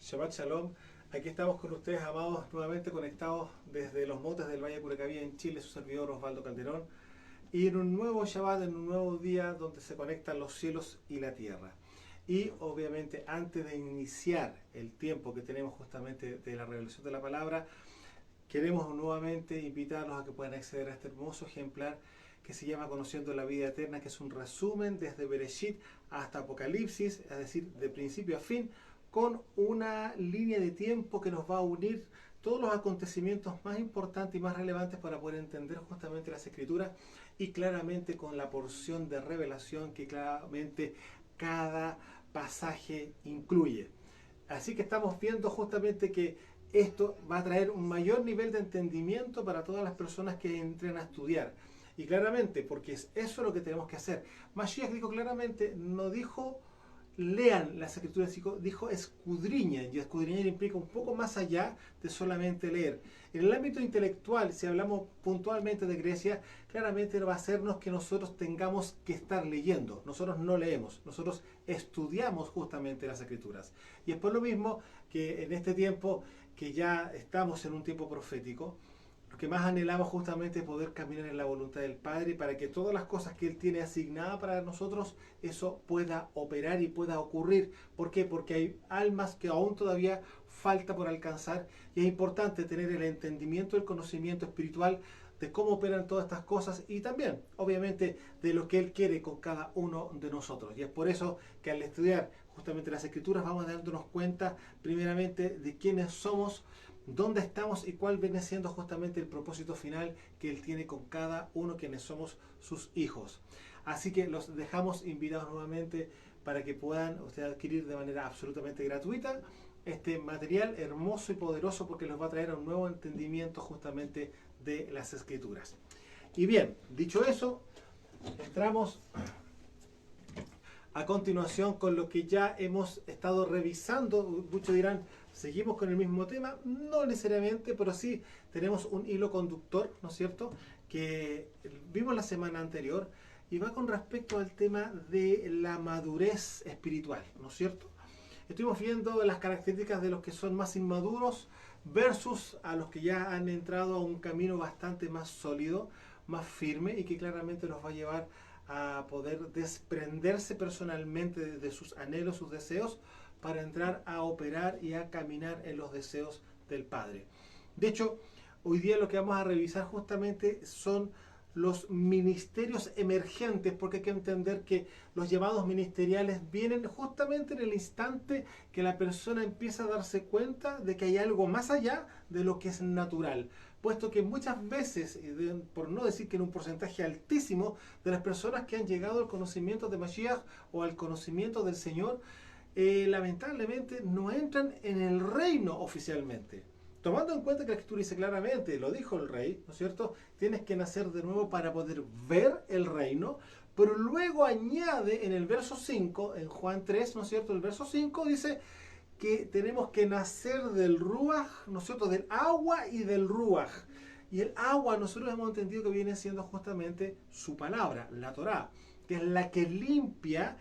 Shabbat Shalom. Aquí estamos con ustedes, amados, nuevamente conectados desde los montes del Valle de Curacaví en Chile, su servidor Osvaldo Calderón. Y en un nuevo Shabbat, en un nuevo día donde se conectan los cielos y la tierra. Y obviamente antes de iniciar el tiempo que tenemos justamente de la revelación de la palabra, queremos nuevamente invitarlos a que puedan acceder a este hermoso ejemplar que se llama Conociendo la Vida Eterna, que es un resumen desde Bereshit hasta Apocalipsis, es decir, de principio a fin, con una línea de tiempo que nos va a unir todos los acontecimientos más importantes y más relevantes para poder entender justamente las Escrituras, y claramente con la porción de revelación que claramente cada pasaje incluye. Así que estamos viendo justamente que esto va a traer un mayor nivel de entendimiento para todas las personas que entren a estudiar. Y claramente, porque eso es lo que tenemos que hacer. Mashiach dijo claramente, no dijo lean las escrituras, dijo escudriñen, y escudriñar implica un poco más allá de solamente leer. En el ámbito intelectual, si hablamos puntualmente de Grecia, claramente va a hacernos que nosotros tengamos que estar leyendo. Nosotros no leemos, nosotros estudiamos justamente las escrituras. Y es por lo mismo que en este tiempo, que ya estamos en un tiempo profético, lo que más anhelamos justamente es poder caminar en la voluntad del Padre para que todas las cosas que Él tiene asignadas para nosotros, eso pueda operar y pueda ocurrir. ¿Por qué? Porque hay almas que aún todavía falta por alcanzar, y es importante tener el entendimiento, el conocimiento espiritual de cómo operan todas estas cosas, y también, obviamente, de lo que Él quiere con cada uno de nosotros. Y es por eso que al estudiar justamente las Escrituras vamos dándonos cuenta primeramente de quiénes somos, dónde estamos y cuál viene siendo justamente el propósito final que Él tiene con cada uno quienes somos sus hijos. Así que los dejamos invitados nuevamente para que puedan ustedes adquirir de manera absolutamente gratuita este material hermoso y poderoso, porque los va a traer a un nuevo entendimiento justamente de las Escrituras. Y bien, dicho eso, entramos a continuación con lo que ya hemos estado revisando. Muchos dirán, ¿seguimos con el mismo tema? No necesariamente, pero sí tenemos un hilo conductor, ¿no es cierto?, que vimos la semana anterior, y va con respecto al tema de la madurez espiritual, ¿no es cierto? Estuvimos viendo las características de los que son más inmaduros versus a los que ya han entrado a un camino bastante más sólido, más firme, y que claramente nos va a llevar a poder desprenderse personalmente de sus anhelos, sus deseos, para entrar a operar y a caminar en los deseos del Padre. De hecho, hoy día lo que vamos a revisar justamente son los ministerios emergentes, porque hay que entender que los llamados ministeriales vienen justamente en el instante que la persona empieza a darse cuenta de que hay algo más allá de lo que es natural, puesto que muchas veces, por no decir que en un porcentaje altísimo, de las personas que han llegado al conocimiento de Mashiach o al conocimiento del Señor, lamentablemente no entran en el reino oficialmente. Tomando en cuenta que la Escritura dice claramente, lo dijo el rey, ¿no es cierto?, tienes que nacer de nuevo para poder ver el reino, pero luego añade en el verso 5, en Juan 3, ¿no es cierto?, el verso 5 dice que tenemos que nacer del Ruach, ¿no es cierto?, del agua y del Ruach. Y el agua nosotros hemos entendido que viene siendo justamente su palabra, la Torá, que es la que limpia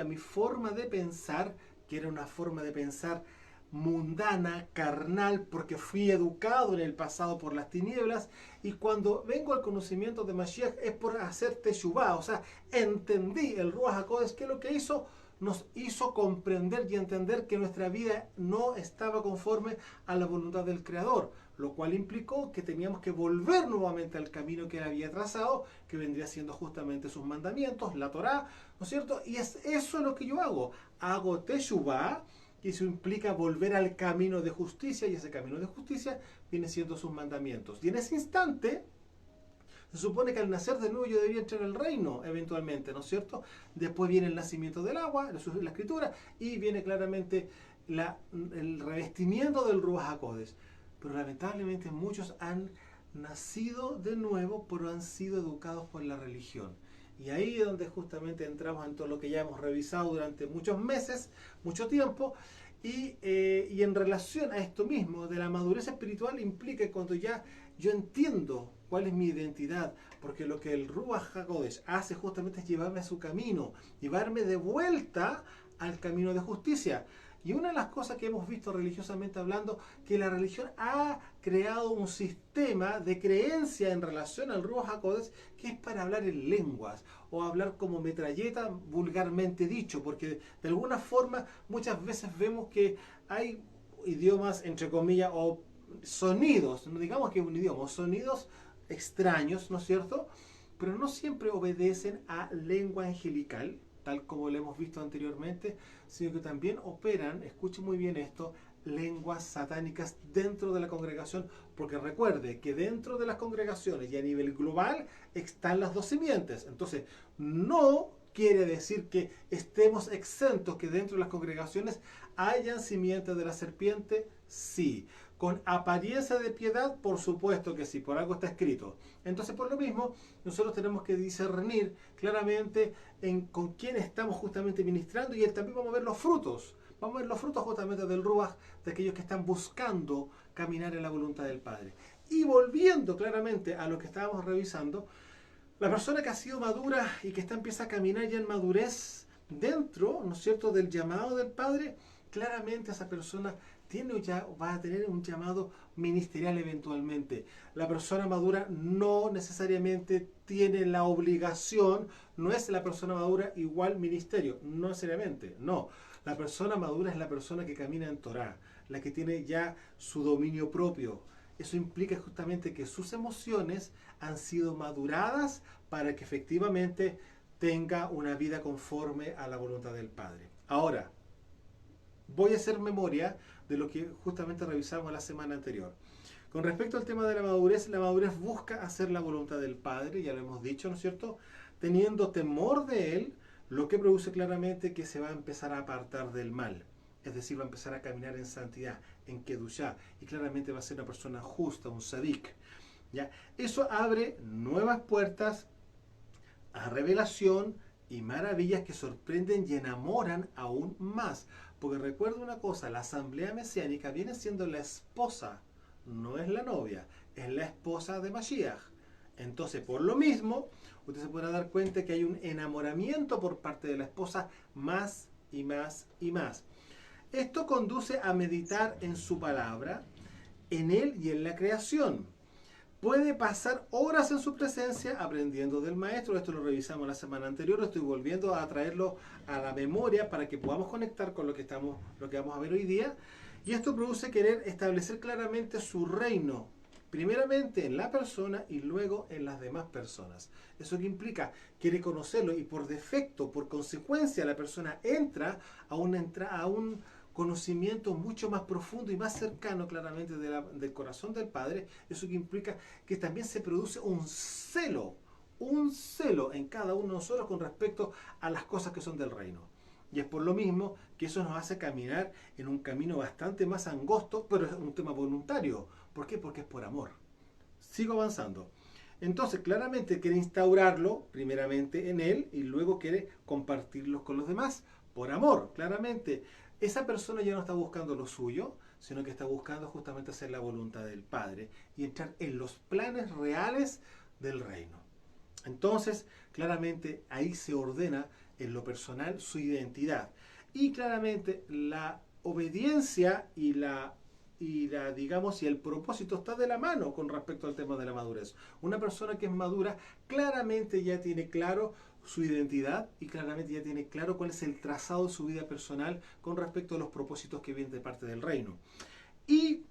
mi forma de pensar, que era una forma de pensar mundana, carnal, porque fui educado en el pasado por las tinieblas, y cuando vengo al conocimiento de Mashiach es por hacer teshuvah, o sea, entendí el Ruach HaKodesh, que lo que hizo, nos hizo comprender y entender que nuestra vida no estaba conforme a la voluntad del Creador, lo cual implicó que teníamos que volver nuevamente al camino que él había trazado, que vendría siendo justamente sus mandamientos, la Torá, ¿no es cierto? Y es eso lo que yo hago teshuvah, y eso implica volver al camino de justicia, y ese camino de justicia viene siendo sus mandamientos. Y en ese instante, se supone que al nacer de nuevo yo debería entrar al reino, eventualmente, ¿no es cierto? Después viene el nacimiento del agua, eso es la Escritura, y viene claramente el revestimiento del Ruach HaKodesh. Pero lamentablemente muchos han nacido de nuevo, pero han sido educados por la religión. Y ahí es donde justamente entramos en todo lo que ya hemos revisado durante muchos meses, mucho tiempo, y en relación a esto mismo de la madurez espiritual, implica que cuando ya yo entiendo cuál es mi identidad, porque lo que el Ruach HaKodesh hace justamente es llevarme a su camino, llevarme de vuelta al camino de justicia. Y una de las cosas que hemos visto religiosamente hablando, que la religión ha creado un sistema de creencia en relación al Ruach HaKodesh, que es para hablar en lenguas, o hablar como metralleta, vulgarmente dicho, porque de alguna forma muchas veces vemos que hay idiomas, entre comillas, o sonidos, no digamos que un idioma, sonidos extraños, ¿no es cierto? Pero no siempre obedecen a lengua angelical, tal como lo hemos visto anteriormente, sino que también operan, escuchen muy bien esto, lenguas satánicas dentro de la congregación, porque recuerde que dentro de las congregaciones y a nivel global están las dos simientes. Entonces, no quiere decir que estemos exentos, que dentro de las congregaciones hayan simientes de la serpiente, sí. Con apariencia de piedad, por supuesto que sí, por algo está escrito. Entonces, por lo mismo, nosotros tenemos que discernir claramente con quién estamos justamente ministrando, y también vamos a ver los frutos. Vamos a ver los frutos justamente del Ruach, de aquellos que están buscando caminar en la voluntad del Padre. Y volviendo claramente a lo que estábamos revisando, la persona que ha sido madura y que empieza a caminar ya en madurez dentro, ¿no es cierto?, del llamado del Padre, claramente esa persona va a tener un llamado ministerial eventualmente. La persona madura no necesariamente tiene la obligación, no es la persona madura igual ministerio, no necesariamente, no. La persona madura es la persona que camina en Torah, la que tiene ya su dominio propio. Eso implica justamente que sus emociones han sido maduradas para que efectivamente tenga una vida conforme a la voluntad del Padre. Ahora, voy a hacer memoria de lo que justamente revisamos la semana anterior. Con respecto al tema de la madurez busca hacer la voluntad del Padre, ya lo hemos dicho, ¿no es cierto? Teniendo temor de Él, lo que produce claramente que se va a empezar a apartar del mal. Es decir, va a empezar a caminar en santidad, en Kedushá, y claramente va a ser una persona justa, un sadik. ¿Ya? Eso abre nuevas puertas a revelación y maravillas que sorprenden y enamoran aún más. Porque recuerda una cosa, la asamblea mesiánica viene siendo la esposa, no es la novia, es la esposa de Mashiach. Entonces, por lo mismo, usted se podrá dar cuenta que hay un enamoramiento por parte de la esposa más y más y más. Esto conduce a meditar en su palabra, en él y en la creación. Puede pasar horas en su presencia aprendiendo del maestro. Esto lo revisamos la semana anterior. Estoy volviendo a traerlo a la memoria para que podamos conectar con lo que vamos a ver hoy día. Y esto produce querer establecer claramente su reino, primeramente en la persona y luego en las demás personas. ¿Eso qué implica? Quiere conocerlo, y por defecto, por consecuencia, la persona entra a un conocimiento mucho más profundo y más cercano claramente del corazón del Padre. Eso que implica que también se produce un celo en cada uno de nosotros con respecto a las cosas que son del reino. Y es por lo mismo que eso nos hace caminar en un camino bastante más angosto, pero es un tema voluntario. ¿Por qué? Porque es por amor. Sigo avanzando. Entonces, claramente quiere instaurarlo primeramente en él y luego quiere compartirlo con los demás por amor. Claramente, esa persona ya no está buscando lo suyo, sino que está buscando justamente hacer la voluntad del Padre y entrar en los planes reales del reino. Entonces, claramente ahí se ordena en lo personal su identidad. Y claramente la obediencia y digamos, y el propósito está de la mano con respecto al tema de la madurez. Una persona que es madura claramente ya tiene claro su identidad y claramente ya tiene claro cuál es el trazado de su vida personal con respecto a los propósitos que vienen de parte del reino. Y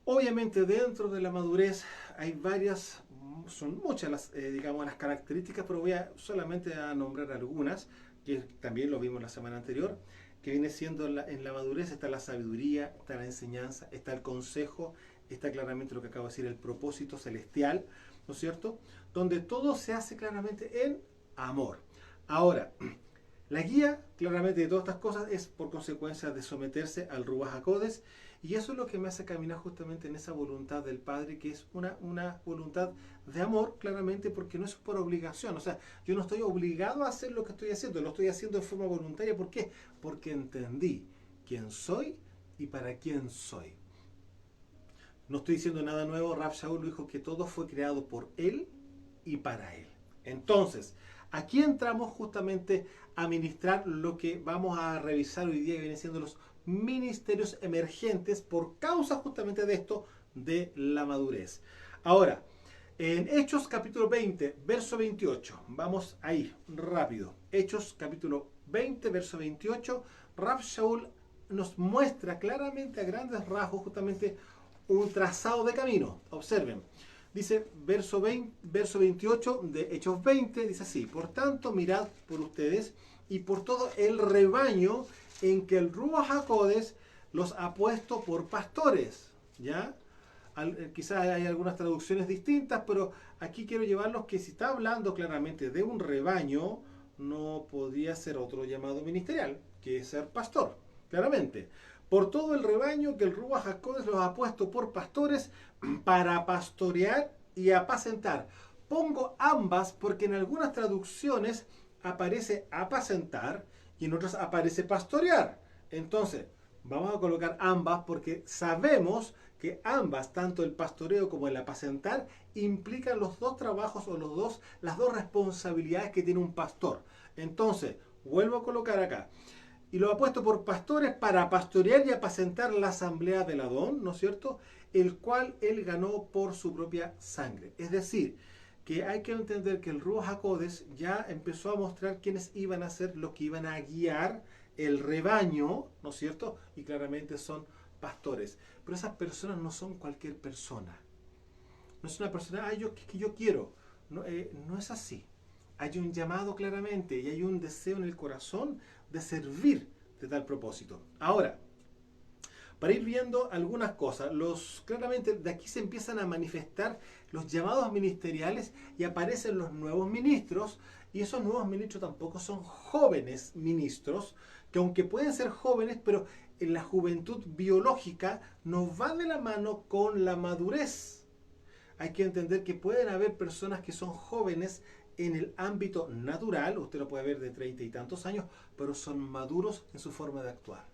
obviamente dentro de la madurez hay varias, son muchas las características, pero voy solamente a nombrar algunas, que también lo vimos la semana anterior, que viene siendo en la madurez está la sabiduría, está la enseñanza, está el consejo, está claramente lo que acabo de decir, el propósito celestial, ¿no es cierto? Donde todo se hace claramente en amor. Ahora, la guía claramente de todas estas cosas es por consecuencia de someterse al Ruach HaKodesh, y eso es lo que me hace caminar justamente en esa voluntad del Padre, que es una voluntad de amor, claramente, porque no es por obligación. O sea, yo no estoy obligado a hacer lo que estoy haciendo, lo estoy haciendo de forma voluntaria. ¿Por qué? Porque entendí quién soy y para quién soy. No estoy diciendo nada nuevo. Rav Shaul dijo que todo fue creado por él y para él. Entonces, aquí entramos justamente a ministrar lo que vamos a revisar hoy día, que vienen siendo los ministerios emergentes por causa justamente de esto, de la madurez. Ahora, en Hechos capítulo 20, verso 28, vamos ahí, rápido. Hechos capítulo 20, verso 28, Rav Shaul nos muestra claramente a grandes rasgos justamente un trazado de camino. Observen, dice verso 28 de Hechos 20, dice así: por tanto, mirad por ustedes y por todo el rebaño en que el Ruach HaKodesh los ha puesto por pastores. ¿Ya? Quizás hay algunas traducciones distintas, pero aquí quiero llevarlos que si está hablando claramente de un rebaño, no podía ser otro llamado ministerial, que es ser pastor, claramente. Por todo el rebaño que el Ruach HaKodesh los ha puesto por pastores para pastorear y apacentar. Pongo ambas porque en algunas traducciones aparece apacentar y en otras aparece pastorear. Entonces, vamos a colocar ambas porque sabemos que ambas, tanto el pastoreo como el apacentar, implican los dos trabajos o las dos responsabilidades que tiene un pastor. Entonces, vuelvo a colocar acá. Y lo ha puesto por pastores para pastorear y apacentar la asamblea del Adón, ¿no es cierto? El cual él ganó por su propia sangre. Es decir, que hay que entender que el Ruach HaKodesh ya empezó a mostrar quiénes iban a ser los que iban a guiar el rebaño, ¿no es cierto? Y claramente son pastores. Pero esas personas no son cualquier persona. No es una persona, que yo quiero. No, no es así. Hay un llamado claramente y hay un deseo en el corazón de servir de tal propósito. Ahora, para ir viendo algunas cosas, claramente de aquí se empiezan a manifestar los llamados ministeriales y aparecen los nuevos ministros, y esos nuevos ministros tampoco son jóvenes ministros, que aunque pueden ser jóvenes, pero en la juventud biológica no va de la mano con la madurez. Hay que entender que pueden haber personas que son jóvenes en el ámbito natural, usted lo puede ver de 30 y tantos años, pero son maduros en su forma de actuar.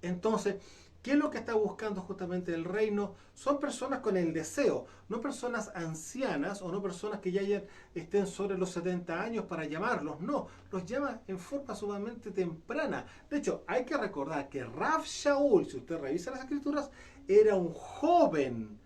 Entonces, ¿qué es lo que está buscando justamente el reino? Son personas con el deseo, no personas ancianas o no personas que ya estén sobre los 70 años para llamarlos, no, los llama en forma sumamente temprana. De hecho, hay que recordar que Rav Shaul, si usted revisa las escrituras, era un joven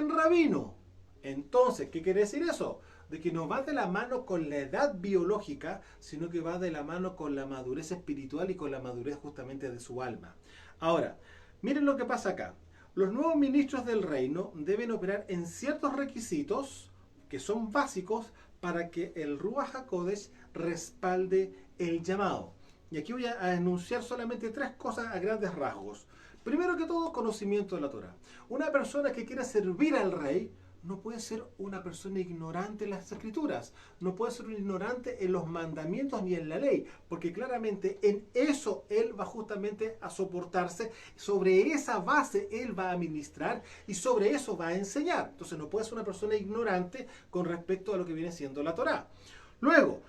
rabino. Entonces, ¿qué quiere decir eso? De que no va de la mano con la edad biológica, sino que va de la mano con la madurez espiritual y con la madurez justamente de su alma. Ahora, miren lo que pasa acá. Los nuevos ministros del reino deben operar en ciertos requisitos que son básicos para que el Ruach HaKodesh respalde el llamado. Y aquí voy a enunciar solamente tres cosas a grandes rasgos. Primero que todo, conocimiento de la Torah. Una persona que quiera servir al rey no puede ser una persona ignorante en las escrituras, no puede ser un ignorante en los mandamientos ni en la ley, porque claramente en eso él va justamente a soportarse, sobre esa base él va a ministrar y sobre eso va a enseñar. Entonces no puede ser una persona ignorante con respecto a lo que viene siendo la Torá. Luego,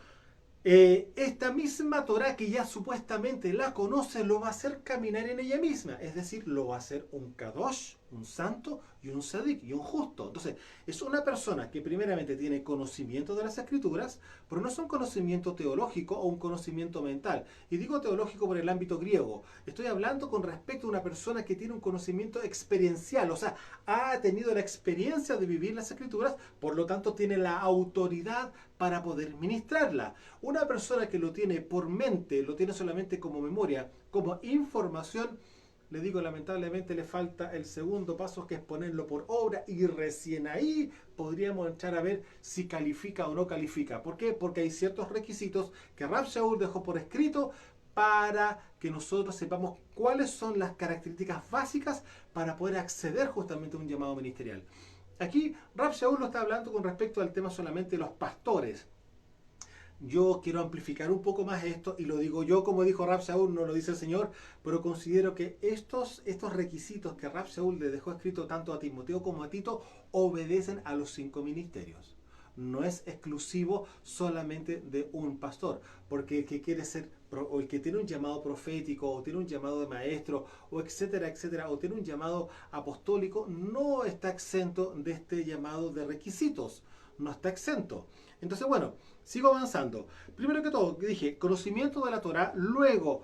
esta misma Torá que ya supuestamente la conoce, lo va a hacer caminar en ella misma. Es decir, lo va a hacer un Kadosh, un santo y un Sadik y un justo. Entonces, es una persona que primeramente tiene conocimiento de las escrituras, pero no es un conocimiento teológico o un conocimiento mental. Y digo teológico por el ámbito griego. Estoy hablando con respecto a una persona que tiene un conocimiento experiencial, o sea, ha tenido la experiencia de vivir las escrituras, por lo tanto tiene la autoridad para poder ministrarla. Una persona que lo tiene por mente, lo tiene solamente como memoria, como información, le digo, lamentablemente le falta el segundo paso, que es ponerlo por obra, y recién ahí podríamos entrar a ver si califica o no califica. ¿Por qué? Porque hay ciertos requisitos que Rav Shaul dejó por escrito para que nosotros sepamos cuáles son las características básicas para poder acceder justamente a un llamado ministerial. Aquí Rav Shaul lo está hablando con respecto al tema solamente de los pastores. Yo quiero amplificar un poco más esto, y lo digo yo, como dijo Rav Shaul, no lo dice el Señor, pero considero que estos requisitos que Rav Shaul le dejó escrito tanto a Timoteo como a Tito obedecen a los 5 ministerios. No es exclusivo solamente de un pastor, porque el que quiere ser, o el que tiene un llamado profético, o tiene un llamado de maestro, o etcétera, etcétera, o tiene un llamado apostólico, no está exento de este llamado de requisitos, no está exento. Entonces, bueno, sigo avanzando. Primero que todo, dije, conocimiento de la Torah, luego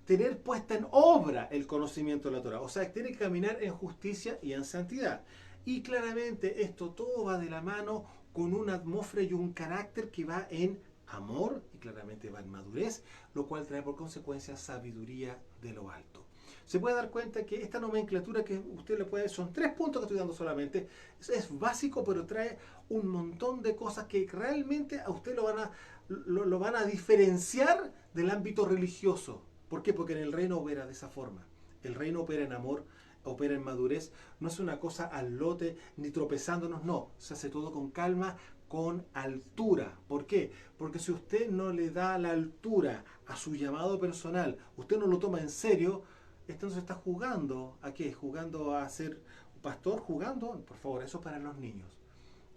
tener puesta en obra el conocimiento de la Torah. O sea, tiene que caminar en justicia y en santidad. Y claramente esto todo va de la mano con una atmósfera y un carácter que va en amor y claramente va en madurez, lo cual trae por consecuencia sabiduría de lo alto. Se puede dar cuenta que esta nomenclatura que usted le puede, son 3 puntos que estoy dando solamente, es básico, pero trae un montón de cosas que realmente a usted lo van a diferenciar del ámbito religioso. ¿Por qué? Porque en el reino opera de esa forma. El reino opera en amor, opera en madurez, no es una cosa al lote ni tropezándonos, no, se hace todo con calma, con altura. ¿Por qué? Porque si usted no le da la altura a su llamado personal, usted no lo toma en serio, entonces está jugando ¿a qué? Jugando a ser pastor, jugando, por favor, eso es para los niños.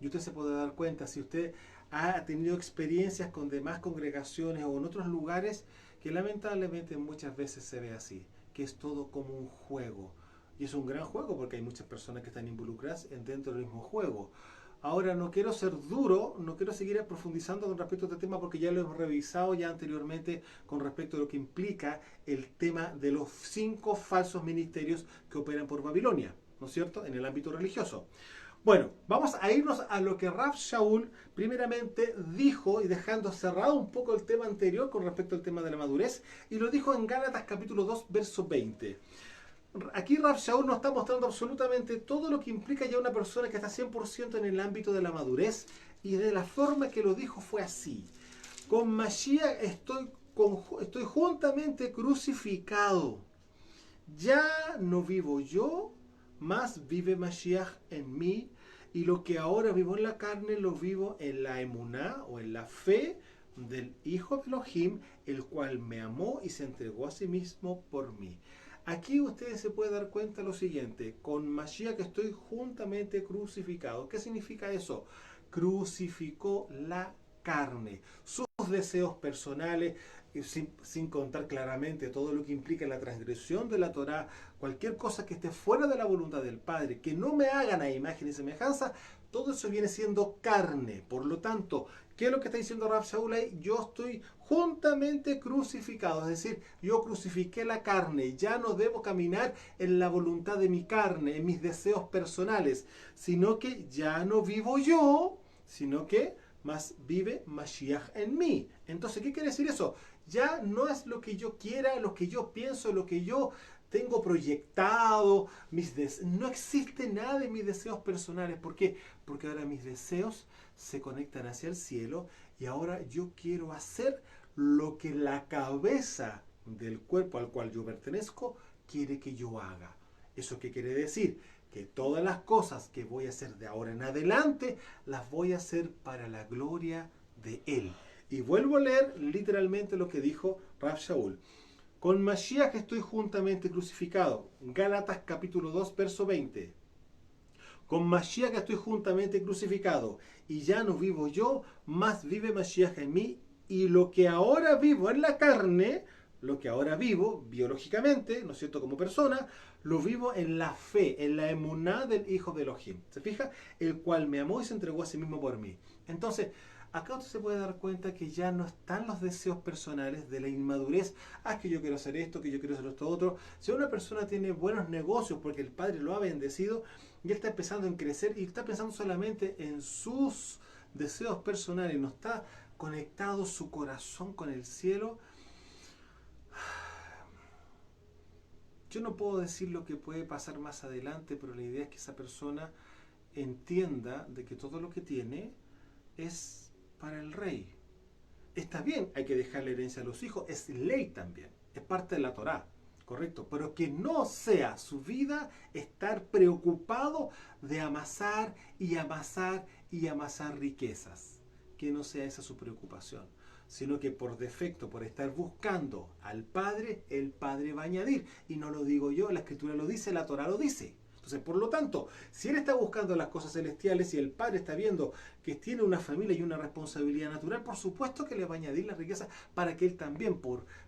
Y usted se puede dar cuenta, si usted ha tenido experiencias con demás congregaciones o en otros lugares, que lamentablemente muchas veces se ve así, que es todo como un juego. Y es un gran juego porque hay muchas personas que están involucradas dentro del mismo juego. Ahora, no quiero ser duro, no quiero seguir profundizando con respecto a este tema porque ya lo hemos revisado ya anteriormente con respecto a lo que implica el tema de los 5 falsos ministerios que operan por Babilonia, ¿no es cierto?, en el ámbito religioso. Bueno, vamos a irnos a lo que Rav Shaul primeramente dijo, y dejando cerrado un poco el tema anterior con respecto al tema de la madurez, y lo dijo en Gálatas capítulo 2, verso 20. Aquí Rav Shaul nos está mostrando absolutamente todo lo que implica ya una persona que está 100% en el ámbito de la madurez, y de la forma que lo dijo fue así. Con Mashiach estoy juntamente crucificado. Ya no vivo yo, más vive Mashiach en mí, y lo que ahora vivo en la carne lo vivo en la emuná o en la fe del Hijo de Elohim, el cual me amó y se entregó a sí mismo por mí. Aquí ustedes se pueden dar cuenta lo siguiente: con Mashiach estoy juntamente crucificado. ¿Qué significa eso? Crucificó la carne, sus deseos personales, sin contar claramente todo lo que implica la transgresión de la Torá, cualquier cosa que esté fuera de la voluntad del Padre, que no me hagan a imagen y semejanza, todo eso viene siendo carne. Por lo tanto, ¿qué es lo que está diciendo Rav Shaul ahí? Yo estoy juntamente crucificado, es decir, yo crucifiqué la carne, ya no debo caminar en la voluntad de mi carne, en mis deseos personales, sino que ya no vivo yo, sino que más vive Mashiach en mí. Entonces, ¿qué quiere decir eso? Ya no es lo que yo quiera, lo que yo pienso, lo que yo tengo proyectado, no existe nada de mis deseos personales. ¿Por qué? Porque ahora mis deseos se conectan hacia el cielo y ahora yo quiero hacer lo que la cabeza del cuerpo al cual yo pertenezco quiere que yo haga. ¿Eso qué quiere decir? Que todas las cosas que voy a hacer de ahora en adelante las voy a hacer para la gloria de Él. Y vuelvo a leer literalmente lo que dijo Rav Shaul. Con Mashiach estoy juntamente crucificado. Gálatas capítulo 2, verso 20. Con Mashiach estoy juntamente crucificado. Y ya no vivo yo, más vive Mashiach en mí. Y lo que ahora vivo en la carne, lo que ahora vivo biológicamente, ¿no es cierto?, como persona, lo vivo en la fe, en la emuná del Hijo de Elohim. ¿Se fija? El cual me amó y se entregó a sí mismo por mí. Entonces, acá usted se puede dar cuenta que ya no están los deseos personales de la inmadurez. Que yo quiero hacer esto, que yo quiero hacer esto otro. Si una persona tiene buenos negocios porque el Padre lo ha bendecido y él está empezando a crecer y está pensando solamente en sus deseos personales, no está conectado su corazón con el cielo, yo no puedo decir lo que puede pasar más adelante, pero la idea es que esa persona entienda de que todo lo que tiene es para el rey. Está bien, hay que dejarle herencia a los hijos, es ley también, es parte de la Torá, correcto, pero que no sea su vida estar preocupado de amasar y amasar y amasar riquezas, que no sea esa su preocupación, sino que por defecto, por estar buscando al Padre, el Padre va a añadir, y no lo digo yo, la Escritura lo dice, la Torá lo dice. Entonces, por lo tanto, si él está buscando las cosas celestiales y el Padre está viendo que tiene una familia y una responsabilidad natural, por supuesto que le va a añadir la riqueza para que él también,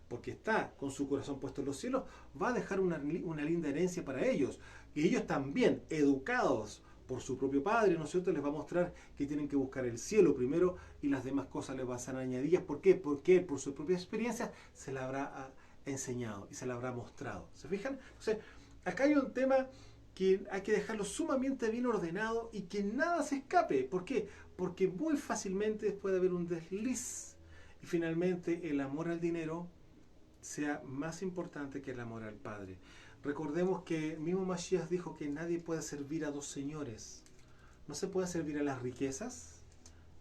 porque está con su corazón puesto en los cielos, va a dejar una linda herencia para ellos. Y ellos también, educados por su propio Padre, ¿no es cierto?, les va a mostrar que tienen que buscar el cielo primero y las demás cosas les van a ser añadidas. ¿Por qué? Porque él, por su propia experiencia, se la habrá enseñado y se le habrá mostrado. ¿Se fijan? Entonces, acá hay un tema que hay que dejarlo sumamente bien ordenado y que nada se escape. ¿Por qué? Porque muy fácilmente puede haber un desliz y finalmente el amor al dinero sea más importante que el amor al Padre. Recordemos que el mismo Mashiach dijo que nadie puede servir a dos señores. No se puede servir a las riquezas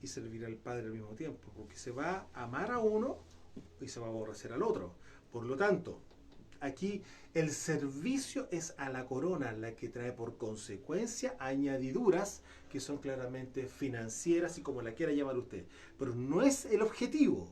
y servir al Padre al mismo tiempo, porque se va a amar a uno y se va a aborrecer al otro. Por lo tanto, aquí el servicio es a la corona, la que trae por consecuencia añadiduras que son claramente financieras y como la quiera llamar usted. Pero no es el objetivo.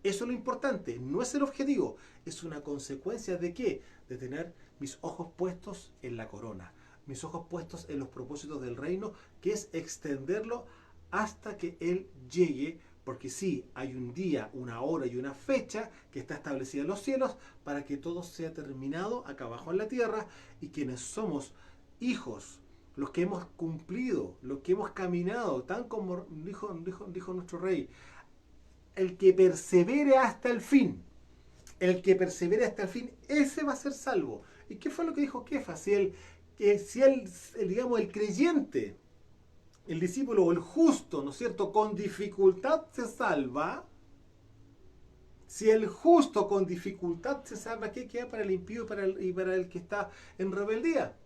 Eso es lo importante, no es el objetivo. Es una consecuencia de ¿qué? De tener mis ojos puestos en la corona, mis ojos puestos en los propósitos del reino, que es extenderlo hasta que Él llegue. Porque sí, hay un día, una hora y una fecha que está establecida en los cielos para que todo sea terminado acá abajo en la tierra y quienes somos hijos, los que hemos cumplido, los que hemos caminado, tan como dijo nuestro rey, el que persevere hasta el fin, ese va a ser salvo. ¿Y qué fue lo que dijo Kefa? Si digamos, el creyente, el discípulo o el justo, ¿no es cierto?, con dificultad se salva. Si el justo con dificultad se salva, ¿qué queda para el impío y para el que está en rebeldía?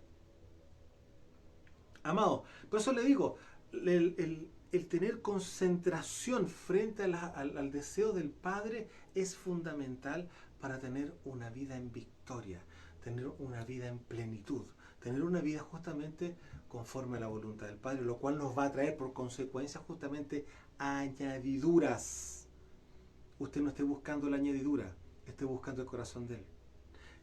Amado, por eso le digo, el tener concentración frente al deseo del Padre es fundamental para tener una vida en victoria, tener una vida en plenitud, tener una vida justamente conforme a la voluntad del Padre, lo cual nos va a traer por consecuencia justamente añadiduras. Usted no esté buscando la añadidura, esté buscando el corazón de Él.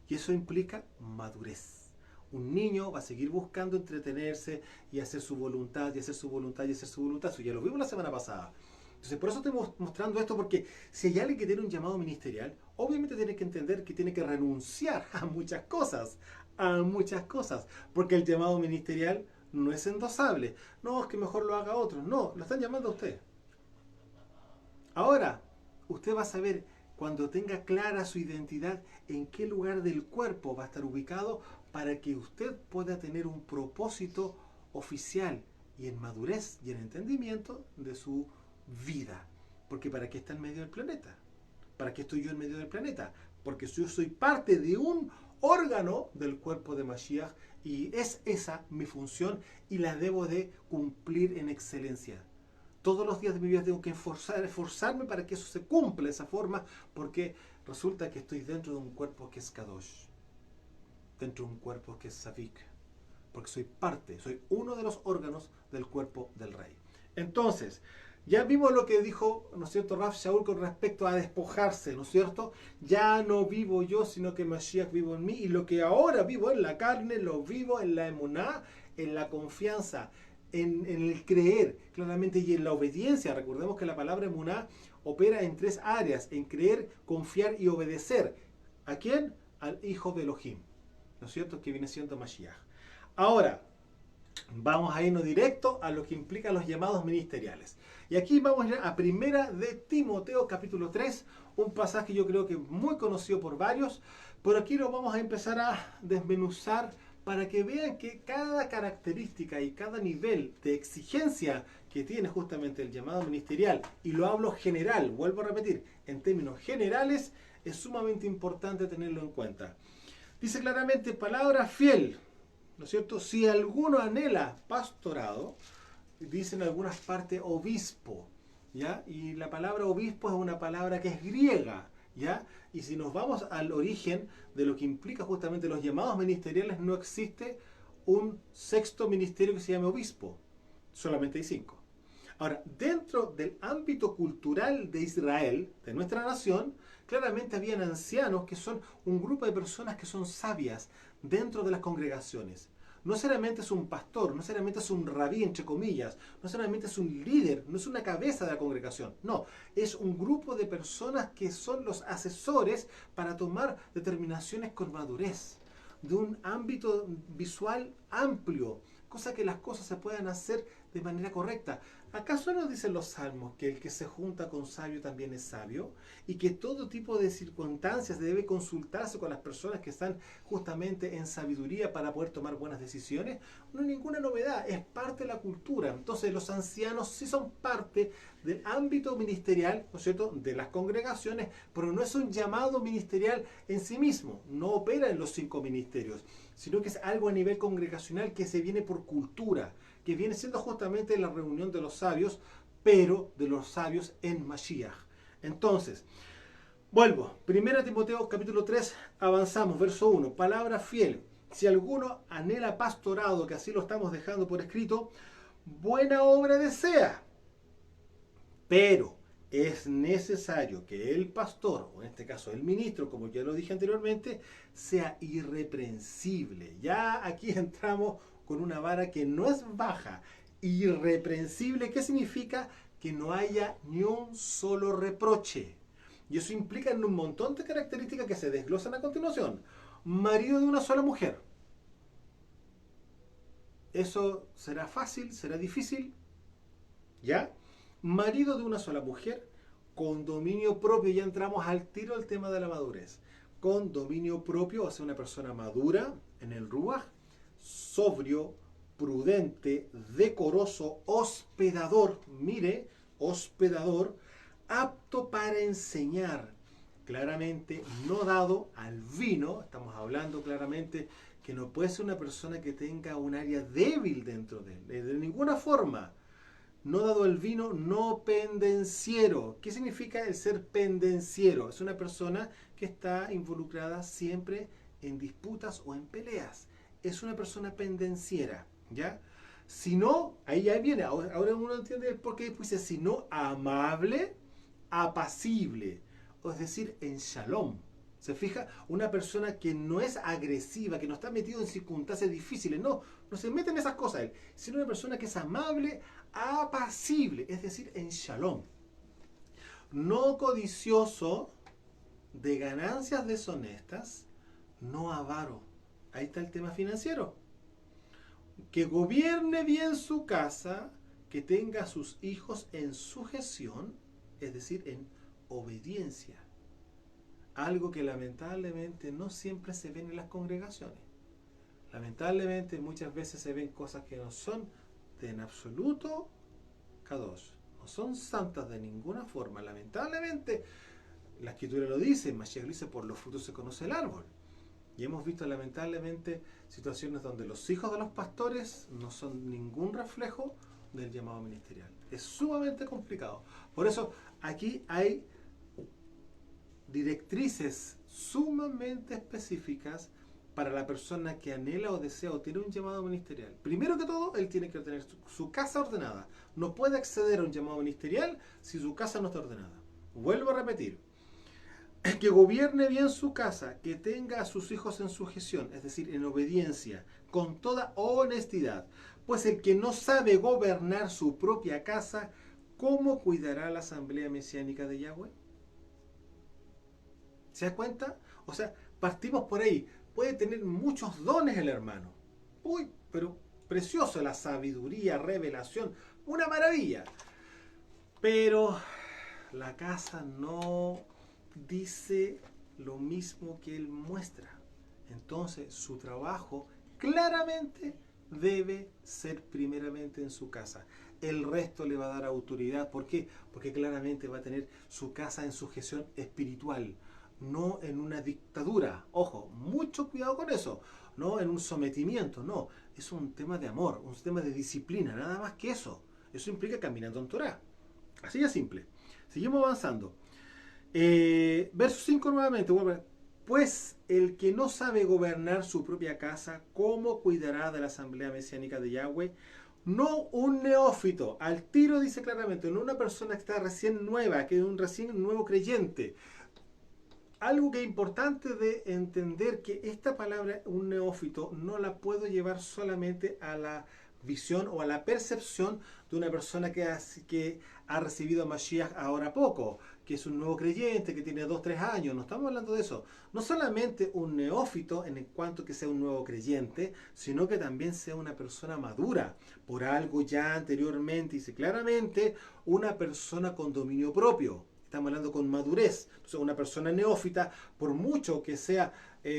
Y eso implica madurez. Un niño va a seguir buscando entretenerse y hacer su voluntad, y hacer su voluntad, y hacer su voluntad. Eso ya lo vimos la semana pasada. Entonces, por eso estoy mostrando esto, porque si hay alguien que tiene un llamado ministerial, obviamente tiene que entender que tiene que renunciar a muchas cosas, porque el llamado ministerial no es endosable. No, es que mejor lo haga otro. No, lo están llamando a usted. Ahora, usted va a saber, cuando tenga clara su identidad, en qué lugar del cuerpo va a estar ubicado para que usted pueda tener un propósito oficial y en madurez y en entendimiento de su vida. Porque ¿para qué está en medio del planeta? ¿Para qué estoy yo en medio del planeta? Porque yo soy parte de un órgano del cuerpo de Mashiach y es esa mi función y la debo de cumplir en excelencia. Todos los días de mi vida tengo que esforzarme para que eso se cumpla de esa forma, porque resulta que estoy dentro de un cuerpo que es Kadosh, dentro de un cuerpo que es Savik, porque soy uno de los órganos del cuerpo del Rey. Entonces, ya vimos lo que dijo, ¿no es cierto?, Rav Shaul con respecto a despojarse, ¿no es cierto? Ya no vivo yo, sino que Mashiach vivo en mí, y lo que ahora vivo en la carne, lo vivo en la emuná, en la confianza, en el creer, claramente, y en la obediencia. Recordemos que la palabra emuná opera en tres áreas, en creer, confiar y obedecer. ¿A quién? Al Hijo de Elohim, ¿no es cierto?, que viene siendo Mashiach. Ahora, vamos a irnos directo a lo que implica los llamados ministeriales. Y aquí vamos a ir a Primera de Timoteo, capítulo 3, un pasaje yo creo que muy conocido por varios, pero aquí lo vamos a empezar a desmenuzar para que vean que cada característica y cada nivel de exigencia que tiene justamente el llamado ministerial, y lo hablo general, vuelvo a repetir, en términos generales, es sumamente importante tenerlo en cuenta. Dice claramente, palabra fiel, ¿no es cierto? Si alguno anhela pastorado, dice en algunas partes obispo, ¿ya? Y la palabra obispo es una palabra que es griega, ¿ya? Y si nos vamos al origen de lo que implica justamente los llamados ministeriales, no existe un sexto ministerio que se llame obispo, solamente hay 5. Ahora, dentro del ámbito cultural de Israel, de nuestra nación, claramente habían ancianos que son un grupo de personas que son sabias dentro de las congregaciones. No solamente es un pastor, no solamente es un rabí, entre comillas, no solamente es un líder, no es una cabeza de la congregación, no, es un grupo de personas que son los asesores para tomar determinaciones con madurez, de un ámbito visual amplio, cosa que las cosas se puedan hacer de manera correcta. ¿Acaso no dicen los salmos que el que se junta con sabio también es sabio? Y que todo tipo de circunstancias debe consultarse con las personas que están justamente en sabiduría para poder tomar buenas decisiones. No es ninguna novedad, es parte de la cultura. Entonces los ancianos sí son parte del ámbito ministerial, ¿no es cierto?, de las congregaciones, pero no es un llamado ministerial en sí mismo, no opera en los 5 ministerios, sino que es algo a nivel congregacional que se viene por cultura, que viene siendo justamente la reunión de los sabios, pero de los sabios en Mashiach. Entonces, vuelvo, 1 Timoteo capítulo 3, avanzamos, verso 1, palabra fiel. Si alguno anhela pastorado, que así lo estamos dejando por escrito, buena obra desea, pero es necesario que el pastor, o en este caso el ministro, como ya lo dije anteriormente, sea irreprensible. Ya aquí entramos con una vara que no es baja. Irreprensible, ¿qué significa? Que no haya ni un solo reproche. Y eso implica en un montón de características que se desglosan a continuación. Marido de una sola mujer. ¿Eso será fácil? ¿Será difícil? ¿Ya? Marido de una sola mujer, con dominio propio. Ya entramos al tiro al tema de la madurez. Con dominio propio, o sea, una persona madura en el ruaj, sobrio, prudente, decoroso, hospedador, mire, hospedador, apto para enseñar, claramente no dado al vino. Estamos hablando claramente que no puede ser una persona que tenga un área débil dentro de él, de ninguna forma. No dado al vino, no pendenciero. ¿Qué significa el ser pendenciero? Es una persona que está involucrada siempre en disputas o en peleas. Es una persona pendenciera, ¿ya? Si no, ahí ya viene, ahora uno entiende por qué dice, si no, amable, apacible, o es decir, en shalom. ¿Se fija? Una persona que no es agresiva, que no está metido en circunstancias difíciles, no se mete en esas cosas él, sino una persona que es amable, apacible, es decir, en shalom. No codicioso de ganancias deshonestas, no avaro. Ahí está el tema financiero. Que gobierne bien su casa, que tenga a sus hijos en sujeción, es decir, en obediencia. Algo que lamentablemente no siempre se ve en las congregaciones. Lamentablemente muchas veces se ven cosas que no son de en absoluto Kadosh. No son santas de ninguna forma. Lamentablemente, la escritura lo dice, Mashiach dice, por los frutos se conoce el árbol. Y hemos visto lamentablemente situaciones donde los hijos de los pastores no son ningún reflejo del llamado ministerial. Es sumamente complicado. Por eso aquí hay directrices sumamente específicas para la persona que anhela o desea o tiene un llamado ministerial. Primero que todo, él tiene que tener su casa ordenada. No puede acceder a un llamado ministerial si su casa no está ordenada. Vuelvo a repetir. Que gobierne bien su casa, que tenga a sus hijos en sujeción, es decir, en obediencia, con toda honestidad. Pues el que no sabe gobernar su propia casa, ¿cómo cuidará la asamblea mesiánica de Yahweh? ¿Se da cuenta? O sea, partimos por ahí. Puede tener muchos dones el hermano. Uy, pero precioso, la sabiduría, revelación, una maravilla. Pero la casa no dice lo mismo que él muestra. Entonces su trabajo claramente debe ser primeramente en su casa. El resto le va a dar autoridad. ¿Por qué? Porque claramente va a tener su casa en sujeción espiritual, no en una dictadura. Ojo, mucho cuidado con eso. No en un sometimiento, no. Es un tema de amor, un tema de disciplina, nada más que eso. Eso implica caminando en Torah. Así de simple. Seguimos avanzando. Verso 5 nuevamente. Pues el que no sabe gobernar su propia casa, ¿cómo cuidará de la asamblea mesiánica de Yahweh? No un neófito. Al tiro dice claramente, no una persona que está recién nueva, que es un recién nuevo creyente. Algo que es importante de entender, que esta palabra, un neófito, no la puedo llevar solamente a la visión o a la percepción de una persona que ha recibido a Mashiach ahora poco, que es un nuevo creyente, que tiene 2, 3 años, no estamos hablando de eso. No solamente un neófito en cuanto que sea un nuevo creyente, sino que también sea una persona madura, por algo ya anteriormente, dice claramente, una persona con dominio propio. Estamos hablando con madurez. Entonces, una persona neófita, por mucho que sea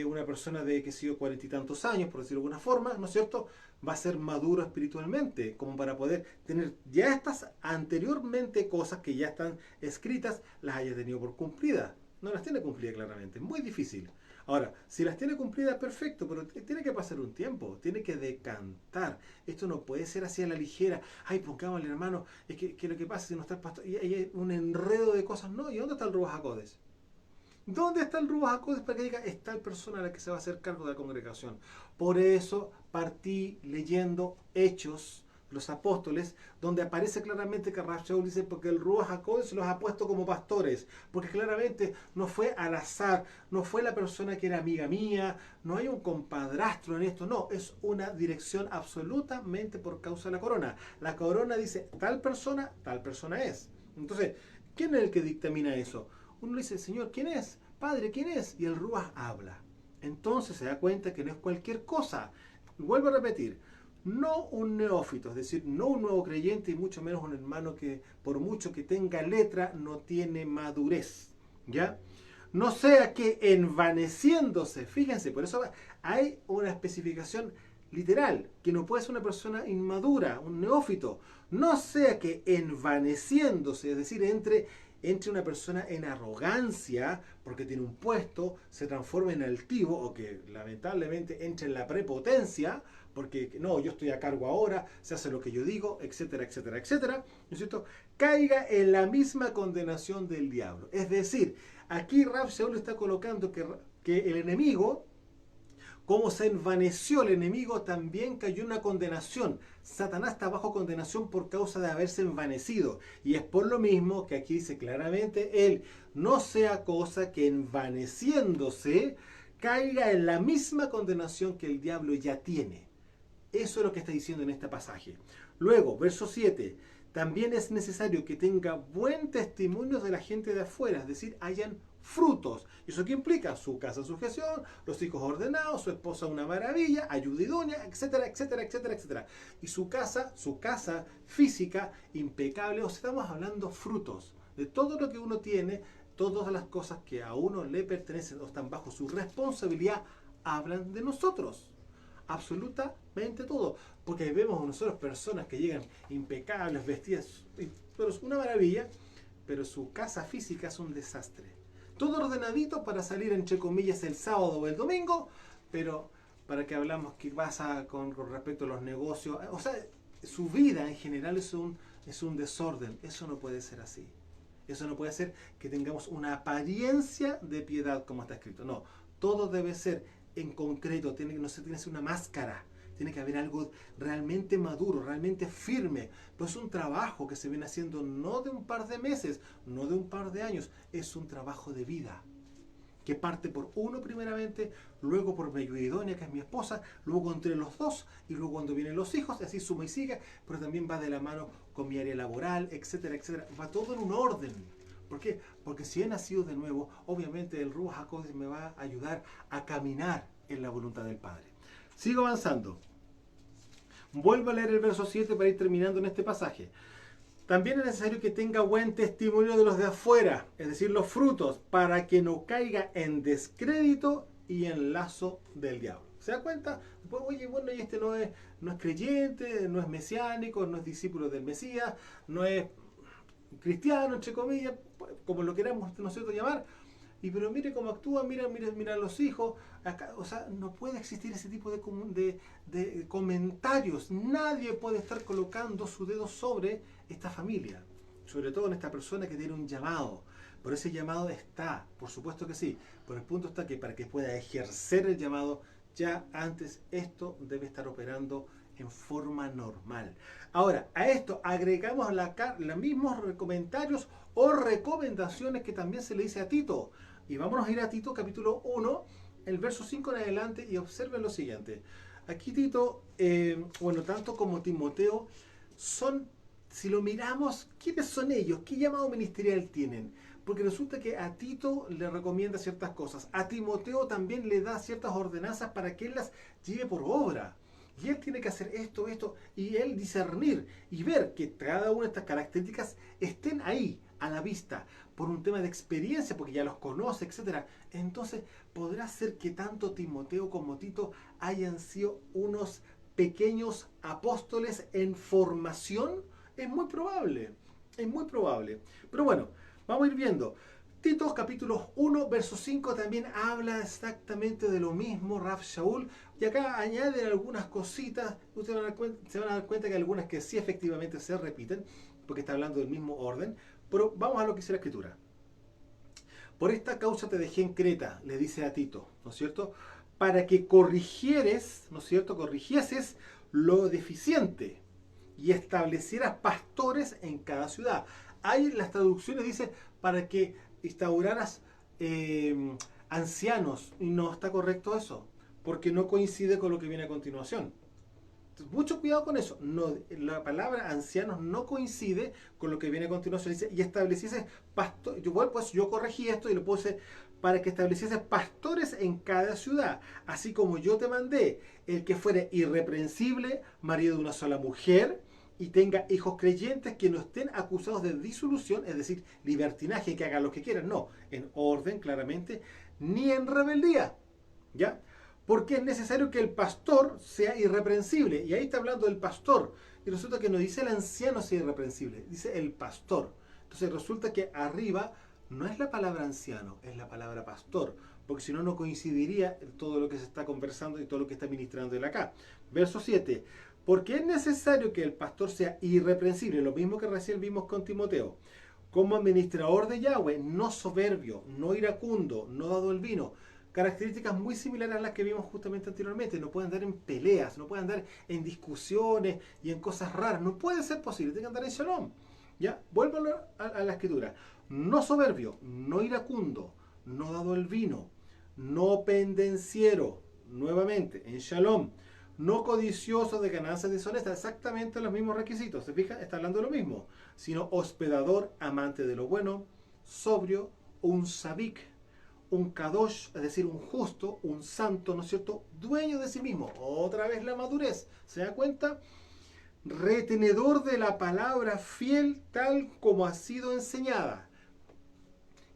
una persona de, que sé yo, 40 y tantos años, por decirlo de alguna forma, ¿no es cierto?, va a ser maduro espiritualmente, como para poder tener ya estas anteriormente cosas que ya están escritas, las haya tenido por cumplidas. No las tiene cumplidas claramente, es muy difícil. Ahora, si las tiene cumplidas, perfecto, pero tiene que pasar un tiempo, tiene que decantar. Esto no puede ser así a la ligera. Ay, pongámosle, hermano, es que lo que pasa es que no está el pastor, y hay un enredo de cosas. No, ¿y dónde está el Ruach HaKodes? ¿Dónde está el Ruach HaKodes para que diga, es tal persona a la que se va a hacer cargo de la congregación? Por eso partí leyendo Hechos, los apóstoles, donde aparece claramente que Rav Shaul dice, porque el Ruach HaKodes los ha puesto como pastores, porque claramente no fue al azar, no fue la persona que era amiga mía, no hay un compadrastro en esto, no, es una dirección absolutamente por causa de la corona. La corona dice, tal persona es. Entonces, ¿quién es el que dictamina eso? Uno le dice, Señor, ¿quién es? Padre, ¿quién es? Y el Ruach habla. Entonces se da cuenta que no es cualquier cosa. Vuelvo a repetir, no un neófito, es decir, no un nuevo creyente y mucho menos un hermano que por mucho que tenga letra no tiene madurez. ¿Ya? No sea que envaneciéndose, fíjense, por eso hay una especificación literal, que no puede ser una persona inmadura, un neófito. No sea que envaneciéndose, es decir, entre una persona en arrogancia porque tiene un puesto, se transforma en altivo o que lamentablemente entre en la prepotencia porque no, yo estoy a cargo ahora, se hace lo que yo digo, etcétera, etcétera, etcétera, ¿no es cierto? Caiga en la misma condenación del diablo. Es decir, aquí Rav Shaul está colocando que el enemigo, como se envaneció el enemigo, también cayó en una condenación. Satanás está bajo condenación por causa de haberse envanecido. Y es por lo mismo que aquí dice claramente, él no sea cosa que envaneciéndose caiga en la misma condenación que el diablo ya tiene. Eso es lo que está diciendo en este pasaje. Luego, verso 7. También es necesario que tenga buen testimonio de la gente de afuera, es decir, hayan frutos. ¿Eso qué implica? Su casa en sujeción, los hijos ordenados, su esposa una maravilla, ayudidonia, etcétera, etcétera, etcétera, etcétera. Y su casa física, impecable. O sea, estamos hablando frutos. De todo lo que uno tiene, todas las cosas que a uno le pertenecen o están bajo su responsabilidad, hablan de nosotros. Absolutamente todo. Porque vemos nosotros personas que llegan impecables, vestidas, pero es una maravilla, pero su casa física es un desastre. Todo ordenadito para salir, entre comillas, el sábado o el domingo, pero para que hablamos que pasa con respecto a los negocios, o sea, su vida en general es un desorden. Eso no puede ser así. Eso no puede ser que tengamos una apariencia de piedad como está escrito. No, todo debe ser en concreto, no tiene que ser una máscara. Tiene que haber algo realmente maduro, realmente firme. Pues es un trabajo que se viene haciendo no de un par de meses, no de un par de años. Es un trabajo de vida. Que parte por uno primeramente, luego por mi ayudidonia, que es mi esposa, luego entre los dos, y luego cuando vienen los hijos, así suma y sigue, pero también va de la mano con mi área laboral, etcétera, etcétera. Va todo en un orden. ¿Por qué? Porque si he nacido de nuevo, obviamente el Ruach HaKodes me va a ayudar a caminar en la voluntad del Padre. Sigo avanzando. Vuelvo a leer el verso 7 para ir terminando en este pasaje. También es necesario que tenga buen testimonio de los de afuera, es decir, los frutos, para que no caiga en descrédito y en lazo del diablo. ¿Se da cuenta? Después, oye, bueno, y este no es creyente, no es mesiánico, no es discípulo del Mesías, no es cristiano, entre comillas, como lo queramos nosotros llamar. Y pero mire cómo actúa, mira a los hijos. Acá, o sea, no puede existir ese tipo de comentarios. Nadie puede estar colocando su dedo sobre esta familia. Sobre todo en esta persona que tiene un llamado. Por ese llamado está, por supuesto que sí. Pero el punto está que para que pueda ejercer el llamado, ya antes esto debe estar operando en forma normal. Ahora, a esto agregamos los mismos comentarios o recomendaciones que también se le dice a Tito. Y vámonos a ir a Tito capítulo 1, el verso 5 en adelante, y observen lo siguiente. Aquí Tito, tanto como Timoteo, son, si lo miramos, ¿quiénes son ellos? ¿Qué llamado ministerial tienen? Porque resulta que a Tito le recomienda ciertas cosas, a Timoteo también le da ciertas ordenanzas para que él las lleve por obra. Y él tiene que hacer esto, esto, y él discernir y ver que cada una de estas características estén ahí, a la vista, por un tema de experiencia, porque ya los conoce, etcétera. Entonces, ¿podrá ser que tanto Timoteo como Tito hayan sido unos pequeños apóstoles en formación? Es muy probable, es muy probable. Pero bueno, vamos a ir viendo. Tito capítulo 1, verso 5 también habla exactamente de lo mismo, Rav Shaul, y acá añade algunas cositas, ustedes se van a dar cuenta que hay algunas que sí efectivamente se repiten, porque está hablando del mismo orden, pero vamos a lo que dice la escritura. Por esta causa te dejé en Creta, le dice a Tito, ¿no es cierto? Para que corrigieres, ¿no es cierto? Corrigieses lo deficiente y establecieras pastores en cada ciudad. Hay las traducciones dice para que instauraras ancianos, y no está correcto eso, porque no coincide con lo que viene a continuación. Entonces, mucho cuidado con eso. No, la palabra ancianos no coincide con lo que viene a continuación. Dice, y estableciese pastores. Yo corregí esto y lo puse para que estableciese pastores en cada ciudad, así como yo te mandé, el que fuere irreprensible, marido de una sola mujer, y tenga hijos creyentes que no estén acusados de disolución, es decir, libertinaje, que hagan lo que quieran, no, en orden claramente, ni en rebeldía, ¿ya? Porque es necesario que el pastor sea irreprensible, y ahí está hablando del pastor, y resulta que no dice el anciano sea irreprensible, dice el pastor. Entonces resulta que arriba no es la palabra anciano, es la palabra pastor, porque si no, no coincidiría todo lo que se está conversando y todo lo que está ministrando él acá. Verso 7. Porque es necesario que el pastor sea irreprensible, lo mismo que recién vimos con Timoteo, como administrador de Yahweh, no soberbio, no iracundo, no dado el vino. Características muy similares a las que vimos justamente anteriormente. No puede andar en peleas, no puede andar en discusiones y en cosas raras. No puede ser posible, tiene que andar en shalom. ¿Ya? Vuelvo a la escritura. No soberbio, no iracundo, no dado el vino, no pendenciero, nuevamente, en shalom, no codicioso de ganancias deshonestas, exactamente los mismos requisitos, ¿se fijan? Está hablando de lo mismo, sino hospedador, amante de lo bueno, sobrio, un sadik, un kadosh, es decir, un justo, un santo, ¿no es cierto? Dueño de sí mismo, otra vez la madurez, ¿se da cuenta? Retenedor de la palabra fiel tal como ha sido enseñada.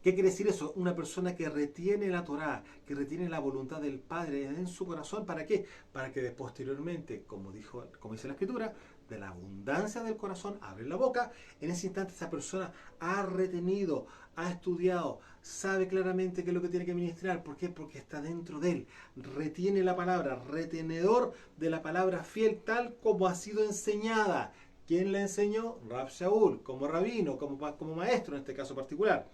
¿Qué quiere decir eso? Una persona que retiene la Torá, que retiene la voluntad del Padre en su corazón. ¿Para qué? Para que posteriormente, como dice la Escritura, de la abundancia del corazón abre la boca. En ese instante esa persona ha retenido, ha estudiado, sabe claramente qué es lo que tiene que ministrar. ¿Por qué? Porque está dentro de él. Retiene la palabra, retenedor de la palabra fiel tal como ha sido enseñada. ¿Quién la enseñó? Rab Shaul, como rabino, como maestro en este caso particular,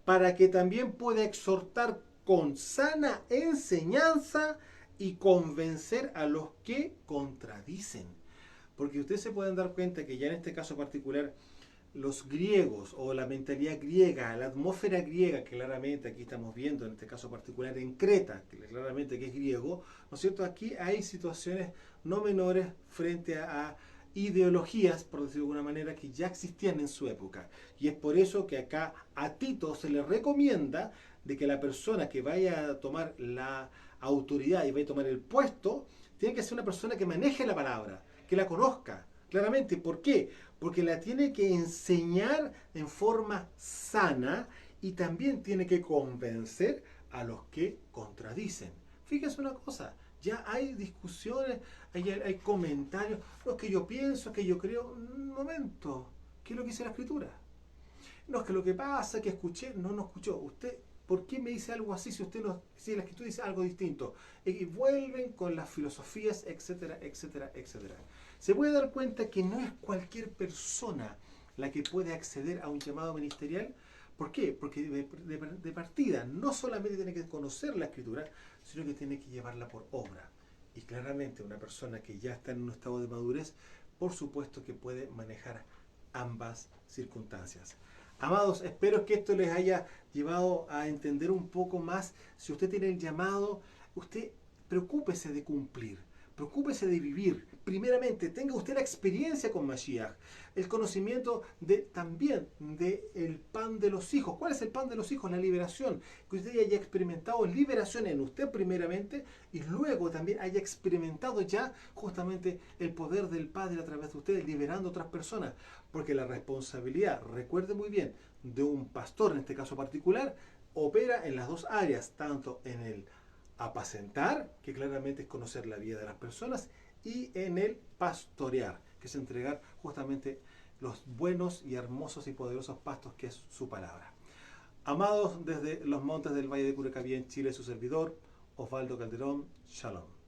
para que también pueda exhortar con sana enseñanza y convencer a los que contradicen. Porque ustedes se pueden dar cuenta que ya en este caso particular, los griegos o la mentalidad griega, la atmósfera griega, que claramente aquí estamos viendo en este caso particular en Creta, que claramente que es griego, ¿no es cierto? Aquí hay situaciones no menores frente a ideologías, por decirlo de alguna manera, que ya existían en su época. Y es por eso que acá a Tito se le recomienda de que la persona que vaya a tomar la autoridad y vaya a tomar el puesto, tiene que ser una persona que maneje la palabra, que la conozca. Claramente, ¿por qué? Porque la tiene que enseñar en forma sana y también tiene que convencer a los que contradicen. Fíjense una cosa, ya hay discusiones, hay comentarios, no es que yo pienso, que yo creo, un momento, ¿qué es lo que dice la escritura? No es que lo que pasa, que escuché, no escuchó. Usted, ¿por qué me dice algo así si usted no, si la escritura dice algo distinto? Y vuelven con las filosofías, etcétera, etcétera, etcétera. Se puede dar cuenta que no es cualquier persona la que puede acceder a un llamado ministerial. ¿Por qué? Porque de partida no solamente tiene que conocer la escritura, sino que tiene que llevarla por obra. Y claramente una persona que ya está en un estado de madurez, por supuesto que puede manejar ambas circunstancias. Amados, espero que esto les haya llevado a entender un poco más. Si usted tiene el llamado, usted preocúpese de cumplir. Preocúpese de vivir. Primeramente, tenga usted la experiencia con Mashiach, el conocimiento también del pan de los hijos. ¿Cuál es el pan de los hijos? La liberación. Que usted haya experimentado liberación en usted primeramente y luego también haya experimentado ya justamente el poder del Padre a través de usted, liberando a otras personas. Porque la responsabilidad, recuerde muy bien, de un pastor en este caso particular, opera en las dos áreas, tanto en el apacentar, que claramente es conocer la vida de las personas, y en el pastorear, que es entregar justamente los buenos y hermosos y poderosos pastos que es su palabra. Amados desde los montes del Valle de Curacaví en Chile, su servidor, Osvaldo Calderón, Shalom.